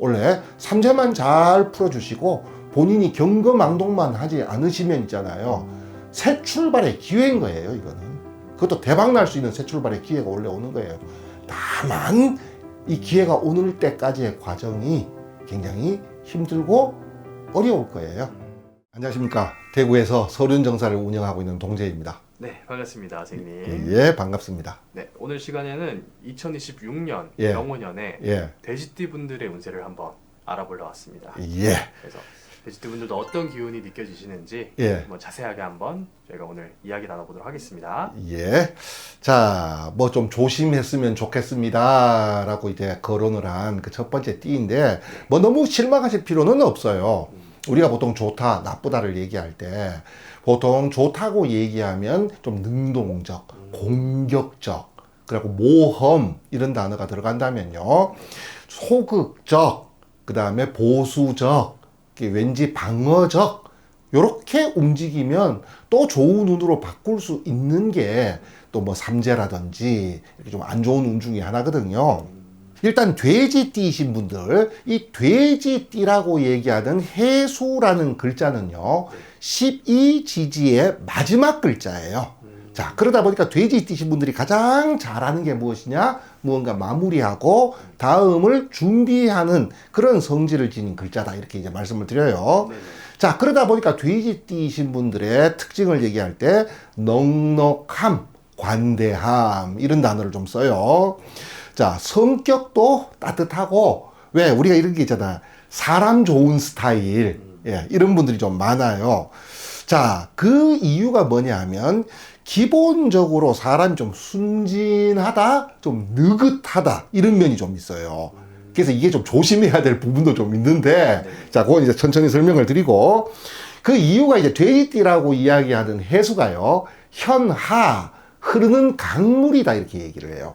원래 삼재만 잘 풀어주시고 본인이 경거망동만 하지 않으시면 있잖아요. 새 출발의 기회인 거예요, 이거는. 그것도 대박 날 수 있는 새 출발의 기회가 원래 오는 거예요. 다만 이 기회가 오는 때까지의 과정이 굉장히 힘들고 어려울 거예요. 안녕하십니까. 대구에서 서륜정사를 운영하고 있는 동재입니다. 네, 반갑습니다, 선생님. 예, 반갑습니다. 네, 오늘 시간에는 2026년 예. 병원년에 예, 돼지띠 분들의 운세를 한번 알아보려 왔습니다. 예, 그래서 돼지띠 분들도 어떤 기운이 느껴지시는지 예. 한번 자세하게 한번 저희가 오늘 이야기 나눠보도록 하겠습니다. 예. 자, 뭐 좀 조심했으면 좋겠습니다. 라고 이제 거론을 한 그 첫 번째 띠인데, 뭐 너무 실망하실 필요는 없어요. 우리가 보통 좋다, 나쁘다를 얘기할 때, 보통 좋다고 얘기하면 좀 능동적, 공격적, 그리고 모험, 이런 단어가 들어간다면요. 소극적, 그 다음에 보수적, 왠지 방어적, 요렇게 움직이면 또 좋은 운으로 바꿀 수 있는 게 또 뭐 삼재라든지 이렇게 좀 안 좋은 운 중에 하나거든요. 일단 돼지띠이신 분들, 이 돼지띠라고 얘기하는 해수라는 글자는요, 12지지의 마지막 글자예요. 자, 그러다 보니까 돼지띠이신 분들이 가장 잘하는 게 무엇이냐? 무언가 마무리하고 다음을 준비하는 그런 성질을 지닌 글자다. 이렇게 이제 말씀을 드려요. 네네. 자, 그러다 보니까 돼지띠이신 분들의 특징을 얘기할 때 넉넉함, 관대함 이런 단어를 좀 써요. 자, 성격도 따뜻하고, 왜 우리가 이런 게 있잖아, 사람 좋은 스타일, 예, 이런 분들이 좀 많아요. 자, 그 이유가 뭐냐 하면 기본적으로 사람이 좀 순진하다, 좀 느긋하다 이런 면이 좀 있어요. 그래서 이게 좀 조심해야 될 부분도 좀 있는데, 자, 그건 이제 천천히 설명을 드리고, 그 이유가 이제 돼지띠라고 이야기하는 해수가요, 현하, 흐르는 강물이다 이렇게 얘기를 해요.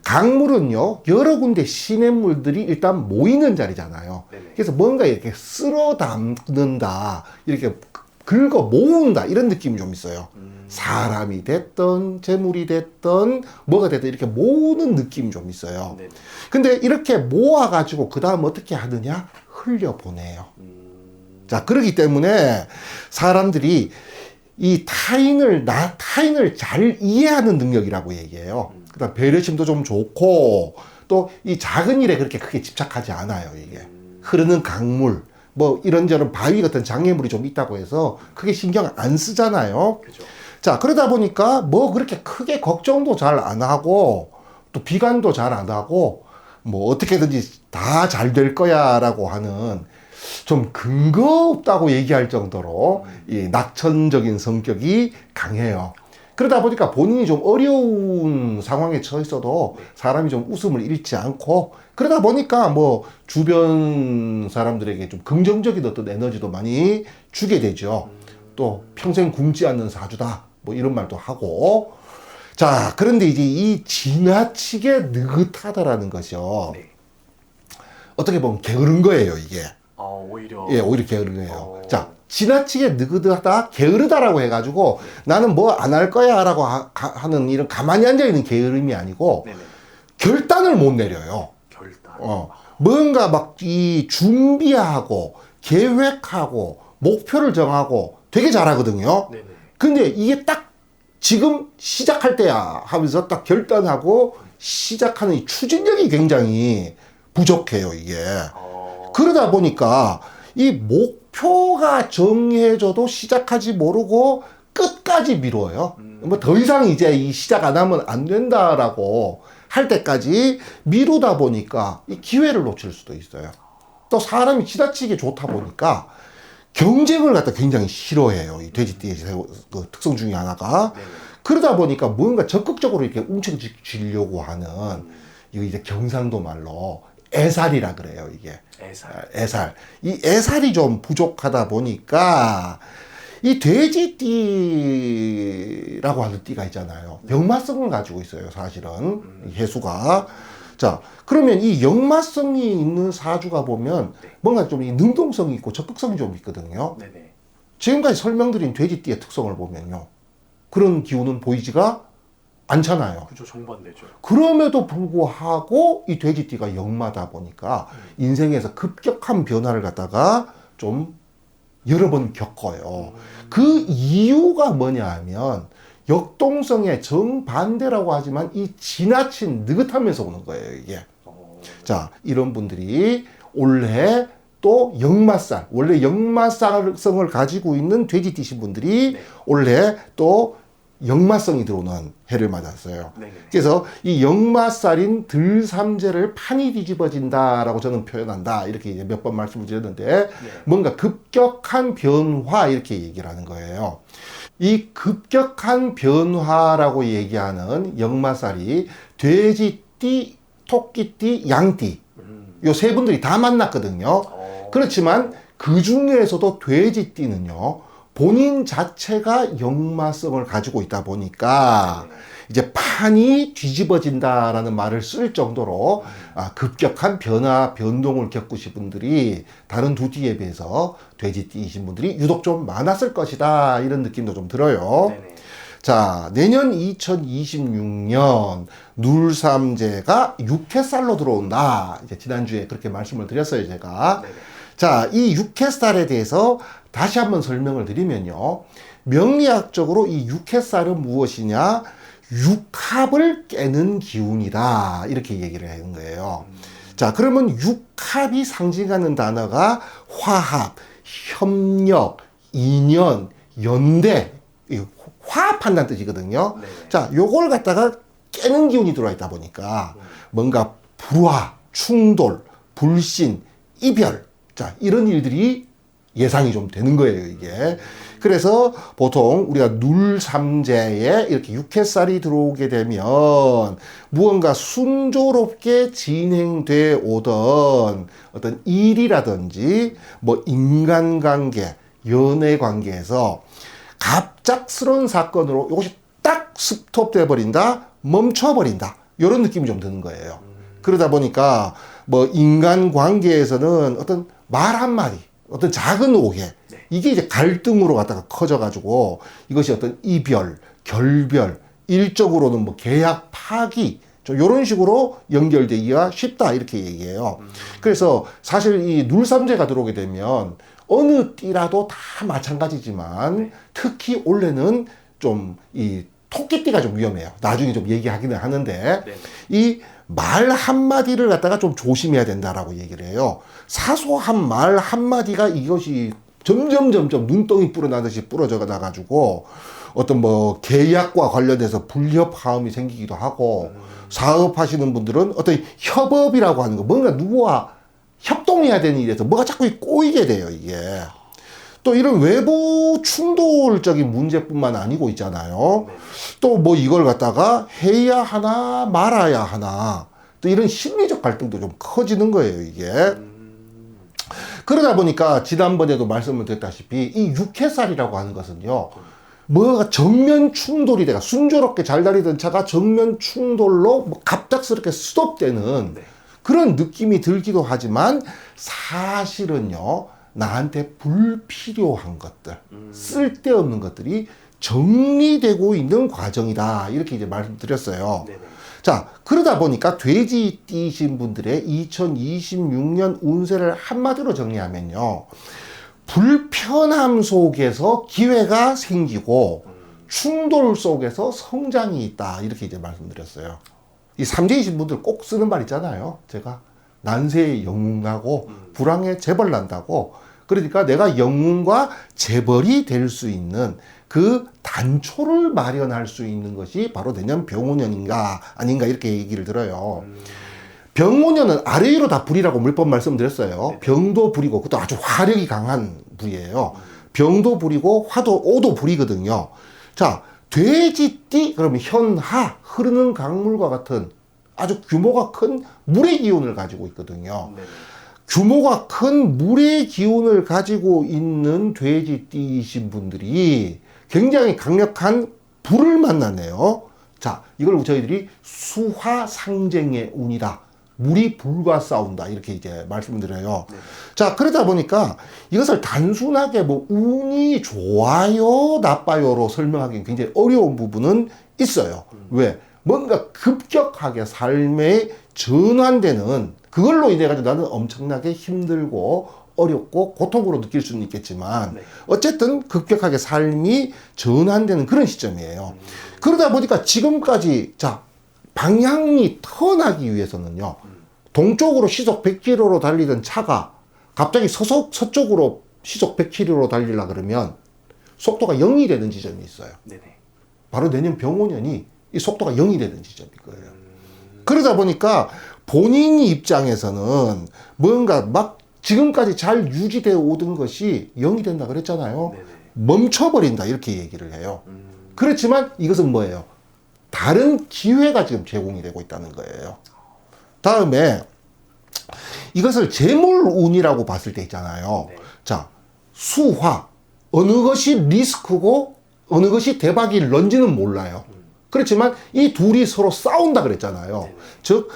강물은요, 여러 군데 시냇물들이 일단 모이는 자리잖아요. 네네. 그래서 뭔가 이렇게 쓸어 담는다, 이렇게 긁어 모은다 이런 느낌이 좀 있어요. 사람이 됐던 재물이 됐던 뭐가 됐든 이렇게 모으는 느낌이 좀 있어요. 네네. 근데 이렇게 모아가지고 그 다음 어떻게 하느냐? 흘려보내요. 자, 그렇기 때문에 사람들이 이 타인을 잘 이해하는 능력이라고 얘기해요. 그다음 배려심도 좀 좋고, 또 이 작은 일에 그렇게 크게 집착하지 않아요, 이게. 흐르는 강물, 뭐 이런저런 바위 같은 장애물이 좀 있다고 해서 크게 신경 안 쓰잖아요. 그죠. 자, 그러다 보니까 뭐 그렇게 크게 걱정도 잘 안 하고, 또 비관도 잘 안 하고, 뭐 어떻게든지 다 잘 될 거야 라고 하는 좀 근거 없다고 얘기할 정도로 이 낙천적인 성격이 강해요. 그러다 보니까 본인이 좀 어려운 상황에 처해 있어도 사람이 좀 웃음을 잃지 않고, 그러다 보니까 뭐 주변 사람들에게 좀 긍정적인 어떤 에너지도 많이 주게 되죠. 또 평생 굶지 않는 사주다, 뭐 이런 말도 하고. 자, 그런데 이제 이 지나치게 느긋하다라는 것이요, 네. 어떻게 보면 게으른 거예요, 이게. 오히려. 예, 오히려 게으른 거예요. 자, 지나치게 느긋하다, 게으르다라고 해가지고 나는 뭐 안 할 거야 라고 하는 이런 가만히 앉아있는 게으름이 아니고, 네네. 결단을 못 내려요. 결단. 뭔가 막 이 준비하고 계획하고 목표를 정하고 되게 잘하거든요. 네네. 근데 이게 딱 지금 시작할 때야 하면서 딱 결단하고 시작하는 이 추진력이 굉장히 부족해요, 이게. 그러다 보니까 이 목표가 정해져도 시작하지 모르고 끝까지 미뤄요. 뭐 더 이상 이제 이 시작 안 하면 안 된다라고 할 때까지 미루다 보니까 이 기회를 놓칠 수도 있어요. 또 사람이 지나치게 좋다 보니까 경쟁을 갖다 굉장히 싫어해요. 이 돼지띠의 그 특성 중에 하나가. 네네. 그러다 보니까 뭔가 적극적으로 이렇게 움켜쥐려고 하는, 이거 이제 경상도 말로 애살이라 그래요, 이게. 애살. 이 애살이 좀 부족하다 보니까 이 돼지띠라고 하는 띠가 있잖아요. 역마성을 가지고 있어요, 사실은. 이 해수가. 자, 그러면 이 역마성이 있는 사주가 보면 뭔가 좀 이 능동성이 있고 적극성이 좀 있거든요. 네네. 지금까지 설명드린 돼지띠의 특성을 보면요, 그런 기운은 보이지가 않잖아요. 그죠, 정반대죠. 그럼에도 불구하고 이 돼지띠가 역마다 보니까 인생에서 급격한 변화를 갖다가 좀 여러 번 겪어요. 그 이유가 뭐냐 하면 역동성의 정반대라고 하지만 이 지나친 느긋함에서 오는 거예요, 이게. 자, 이런 분들이 올해 또 역마살, 원래 역마살성을 가지고 있는 돼지띠신 분들이 네. 올해 또 역마성이 들어오는 해를 맞았어요. 네네. 그래서 이 역마살인 들삼재를 판이 뒤집어진다라고 저는 표현한다. 이렇게 이제 몇 번 말씀을 드렸는데 네. 뭔가 급격한 변화 이렇게 얘기를 하는 거예요. 이 급격한 변화라고 얘기하는 역마살이 돼지띠, 토끼띠, 양띠 요 세 분들이 다 만났거든요. 그렇지만 그 중에서도 돼지띠는요. 본인 자체가 역마성을 가지고 있다 보니까 이제 판이 뒤집어진다라는 말을 쓸 정도로 급격한 변화, 변동을 겪으신 분들이 다른 두 띠에 비해서 돼지띠이신 분들이 유독 좀 많았을 것이다. 이런 느낌도 좀 들어요. 네네. 자, 내년 2026년 눌삼재가 6햇살로 들어온다. 이제 지난주에 그렇게 말씀을 드렸어요, 제가. 네네. 자, 이 6햇살에 대해서 다시 한번 설명을 드리면요. 명리학적으로 이 6햇살은 무엇이냐? 육합을 깨는 기운이다. 이렇게 얘기를 하는 거예요. 자, 그러면 육합이 상징하는 단어가 화합, 협력, 인연, 연대, 화합한다는 뜻이거든요. 네네. 자, 요걸 갖다가 깨는 기운이 들어와 있다 보니까 뭔가 불화, 충돌, 불신, 이별, 자, 이런 일들이 예상이 좀 되는 거예요, 이게. 그래서 보통 우리가 눌삼재에 이렇게 육햇살이 들어오게 되면 무언가 순조롭게 진행돼 오던 어떤 일이라든지 뭐 인간관계, 연애관계에서 갑작스러운 사건으로 이것이 딱 스톱돼 버린다, 멈춰버린다. 이런 느낌이 좀 드는 거예요. 그러다 보니까 뭐 인간관계에서는 어떤 말 한마디, 어떤 작은 오해, 이게 이제 갈등으로 갖다가 커져가지고 이것이 어떤 이별, 결별, 일적으로는 뭐 계약 파기, 좀 이런 식으로 연결되기가 쉽다 이렇게 얘기해요. 그래서 사실 이 눌삼재가 들어오게 되면 어느 띠라도 다 마찬가지지만 특히 올해는 좀 이 토끼띠가 좀 위험해요. 나중에 좀 얘기하기는 하는데 이 말 한마디를 갖다가 좀 조심해야 된다라고 얘기를 해요. 사소한 말 한마디가 이것이 점점 눈덩이 불어나듯이 부러져 나가지고 어떤 뭐 계약과 관련돼서 불협화음이 생기기도 하고 사업하시는 분들은 어떤 협업이라고 하는 거 뭔가 누구와 협동해야 되는 일에서 뭐가 자꾸 꼬이게 돼요, 이게. 또 이런 외부 충돌적인 문제뿐만 아니고 있잖아요. 또 뭐 이걸 갖다가 해야 하나 말아야 하나 또 이런 심리적 갈등도 좀 커지는 거예요, 이게. 그러다 보니까 지난번에도 말씀을 드렸다시피 이 육해살이라고 하는 것은요. 뭐가 정면 충돌이 돼가 순조롭게 잘 달리던 차가 정면 충돌로 뭐 갑작스럽게 스톱되는 그런 느낌이 들기도 하지만 사실은요. 나한테 불필요한 것들, 쓸데없는 것들이 정리되고 있는 과정이다. 이렇게 이제 말씀드렸어요. 자, 그러다 보니까 돼지띠신 분들의 2026년 운세를 한마디로 정리하면요. 불편함 속에서 기회가 생기고 충돌 속에서 성장이 있다. 이렇게 이제 말씀드렸어요. 이 삼재이신 분들 꼭 쓰는 말 있잖아요. 제가 난세에 영웅 나고 불황에 재벌 난다고. 그러니까 내가 영웅과 재벌이 될 수 있는 그 단초를 마련할 수 있는 것이 바로 내년 병오년인가 아닌가 이렇게 얘기를 들어요. 병오년은 아래 위로 다 불이라고 몇 번 말씀드렸어요. 병도 불이고 그것도 아주 화력이 강한 불이에요. 병도 불이고 화도 오도 불이거든요. 자, 돼지띠 그러면 현하 흐르는 강물과 같은 아주 규모가 큰 물의 기운을 가지고 있거든요. 규모가 큰 물의 기운을 가지고 있는 돼지띠이신 분들이 굉장히 강력한 불을 만나네요. 자, 이걸 저희들이 수화상쟁의 운이다. 물이 불과 싸운다. 이렇게 이제 말씀을 드려요. 자, 그러다 보니까 이것을 단순하게 뭐 운이 좋아요, 나빠요로 설명하기는 굉장히 어려운 부분은 있어요. 왜? 뭔가 급격하게 삶의 전환되는 그걸로 인해 가지고 나는 엄청나게 힘들고 어렵고 고통으로 느낄 수는 있겠지만 네. 어쨌든 급격하게 삶이 전환되는 그런 시점이에요. 그러다 보니까 지금까지 자 방향이 턴하기 위해서는요. 동쪽으로 시속 100km로 달리던 차가 갑자기 서쪽으로 시속 100km로 달리려 그러면 속도가 0이 되는 지점이 있어요. 네네. 바로 내년 병오년이 이 속도가 0이 되는 지점일 거예요. 그러다 보니까 본인 입장에서는 뭔가 막 지금까지 잘 유지되어 오던 것이 0이 된다 그랬잖아요. 네네. 멈춰버린다 이렇게 얘기를 해요. 그렇지만 이것은 뭐예요? 다른 기회가 지금 제공이 되고 있다는 거예요. 다음에 이것을 재물운이라고 봤을 때 있잖아요. 네. 자, 수화. 어느 것이 리스크고 어느 것이 대박일런지는 몰라요. 그렇지만 이 둘이 서로 싸운다 그랬잖아요. 네네. 즉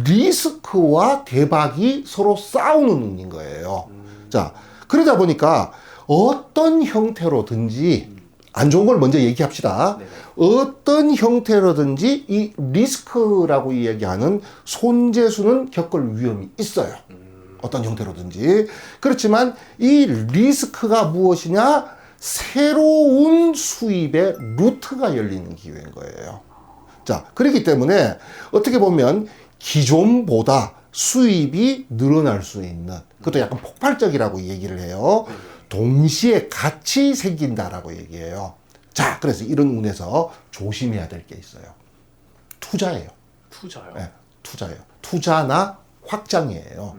리스크와 대박이 서로 싸우는 운인 거예요. 자, 그러다 보니까 어떤 형태로든지 안 좋은 걸 먼저 얘기합시다. 네네. 어떤 형태로든지 이 리스크라고 이야기하는 손재수는 겪을 위험이 있어요. 어떤 형태로든지. 그렇지만 이 리스크가 무엇이냐? 새로운 수입의 루트가 열리는 기회인 거예요. 자, 그렇기 때문에 어떻게 보면 기존보다 수입이 늘어날 수 있는, 그것도 약간 폭발적이라고 얘기를 해요. 동시에 같이 생긴다라고 얘기해요. 자, 그래서 이런 운에서 조심해야 될 게 있어요. 투자예요. 투자요? 네, 투자예요. 투자나 확장이에요.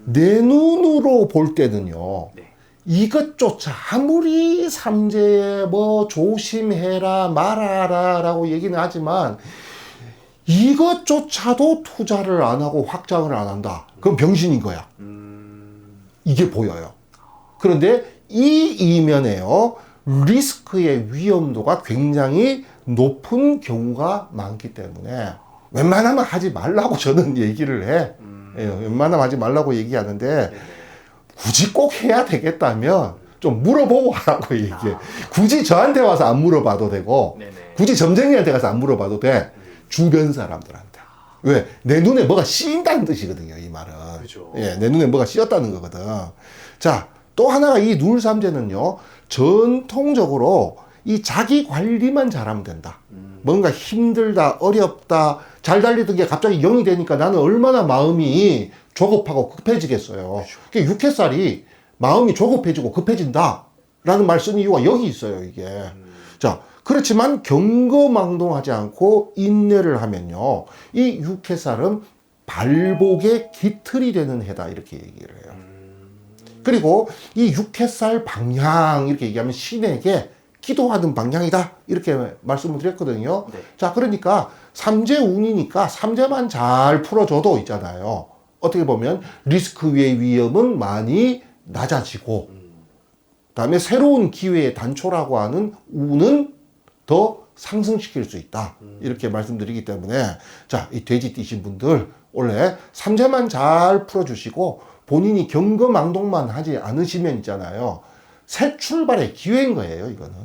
내 눈으로 볼 때는요. 네. 이것조차 아무리 삼재에 뭐 조심해라 말아라 라고 얘기는 하지만 이것조차도 투자를 안 하고 확장을 안 한다. 그럼 병신인 거야. 이게 보여요. 그런데 이 이면에요. 리스크의 위험도가 굉장히 높은 경우가 많기 때문에 웬만하면 하지 말라고 저는 얘기를 해. 예, 웬만하면 하지 말라고 얘기하는데 네네. 굳이 꼭 해야 되겠다면 좀 물어보고 하라고 얘기해. 굳이 저한테 와서 안 물어봐도 되고 네네. 굳이 점쟁이한테 가서 안 물어봐도 돼. 주변 사람들한테. 왜? 내 눈에 뭐가 씌인다는 뜻이거든요, 이 말은. 그죠. 예, 내 눈에 뭐가 씌었다는 거거든. 자, 또 하나가 이 눌삼재는요, 전통적으로 이 자기 관리만 잘하면 된다. 뭔가 힘들다, 어렵다, 잘 달리던 게 갑자기 0이 되니까 나는 얼마나 마음이 조급하고 급해지겠어요. 그게 육회살이 마음이 조급해지고 급해진다. 라는 말 쓴 이유가 여기 있어요, 이게. 자, 그렇지만 경거망동하지 않고 인내를 하면요. 이 육회살은 발복의 깃틀이 되는 해다. 이렇게 얘기를 해요. 그리고 이 육회살 방향, 이렇게 얘기하면 신에게 기도하는 방향이다. 이렇게 말씀을 드렸거든요. 네. 자, 그러니까 삼재운이니까 삼재만 잘 풀어줘도 있잖아요. 어떻게 보면 리스크의 위험은 많이 낮아지고 그다음에 새로운 기회의 단초라고 하는 운은 더 상승시킬 수 있다. 이렇게 말씀드리기 때문에 자, 이 돼지 띠신 분들 원래 삼재만 잘 풀어주시고 본인이 경거망동만 하지 않으시면 있잖아요. 새 출발의 기회인 거예요, 이거는.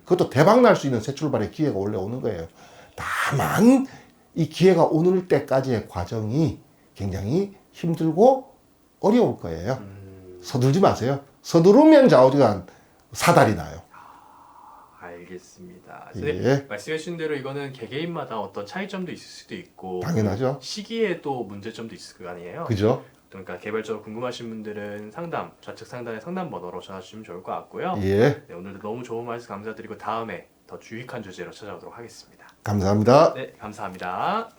그것도 대박 날 수 있는 새 출발의 기회가 원래 오는 거예요. 다만 이 기회가 오는 때까지의 과정이 굉장히 힘들고 어려울 거예요. 서둘지 마세요. 서두르면 좌우지간 사달이 나요. 알겠습니다. 예. 선생님, 말씀해주신 대로 이거는 개개인마다 어떤 차이점도 있을 수도 있고 당연하죠. 시기에도 문제점도 있을 거 아니에요. 그죠? 그러니까 개별적으로 궁금하신 분들은 상담, 좌측 상단의 상담 번호로 전화 주시면 좋을 것 같고요. 예. 네, 오늘도 너무 좋은 말씀 감사드리고 다음에 더 유익한 주제로 찾아오도록 하겠습니다. 감사합니다. 네, 감사합니다.